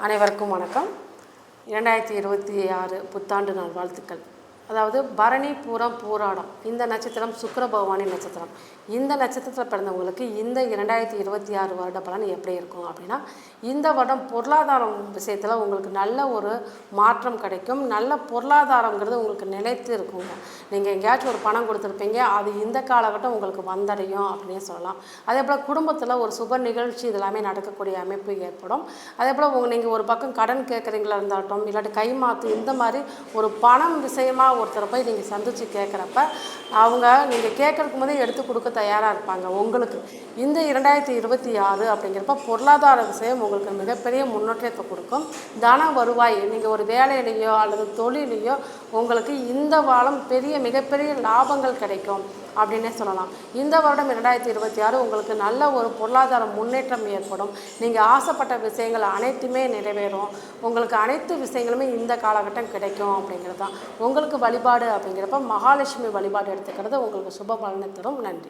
அனைவருக்கும் வணக்கம். 2026 புத்தாண்டு நாள் வாழ்த்துக்கள். அதாவது பரணி, பூரம், பூராடம் இந்த நட்சத்திரம் சுக்கிர பகவானின் நட்சத்திரம். இந்த நட்சத்திரத்தில் பிறந்தவங்களுக்கு இந்த 2026 வருட பலன் எப்படி இருக்கும் அப்படின்னா, இந்த வருடம் பொருளாதாரம் விஷயத்தில் உங்களுக்கு நல்ல ஒரு மாற்றம் கிடைக்கும். நல்ல பொருளாதாரங்கிறது உங்களுக்கு நிலைத்து இருக்குங்க. நீங்கள் எங்கேயாச்சும் ஒரு பணம் கொடுத்துருப்பீங்க, அது இந்த காலகட்டம் உங்களுக்கு வந்தடையும் அப்படின்னே சொல்லலாம். அதே போல் குடும்பத்தில் ஒரு சுப நிகழ்ச்சி இதெல்லாமே நடக்கக்கூடிய அமைப்பு ஏற்படும். அதே போல் நீங்கள் ஒரு பக்கம் கடன் கேட்குறீங்களா இருந்தாலும், இல்லாட்டி கைமாற்று இந்த மாதிரி ஒரு பணம் விஷயமாக ஒருத்தரை போய் நீங்கள் சந்தித்து கேட்குறப்ப அவங்க நீங்கள் கேட்குறதுக்கு போதே எடுத்து கொடுக்க தயாராக இருப்பாங்க. உங்களுக்கு இந்த 2026 அப்படிங்கிறப்ப பொருளாதார விஷயம் உங்களுக்கு மிகப்பெரிய முன்னேற்றத்தை கொடுக்கும். தன வருவாய் நீங்கள் ஒரு வேலையிலையோ அல்லது தொழிலையோ உங்களுக்கு இந்த வாரம் மிகப்பெரிய லாபங்கள் கிடைக்கும் அப்படின்னே சொல்லலாம். இந்த வருடம் 2026 உங்களுக்கு நல்ல ஒரு பொருளாதார முன்னேற்றம் ஏற்படும். நீங்கள் ஆசைப்பட்ட விஷயங்கள் அனைத்துமே நிறைவேறும். உங்களுக்கு அனைத்து விஷயங்களுமே இந்த காலகட்டம் கிடைக்கும் அப்படிங்கிறது தான். உங்களுக்கு வழிபாடு அப்படிங்கிறப்ப மகாலட்சுமி வழிபாடு எடுத்துக்கிறது உங்களுக்கு சுப பலனை தரும். நன்றி.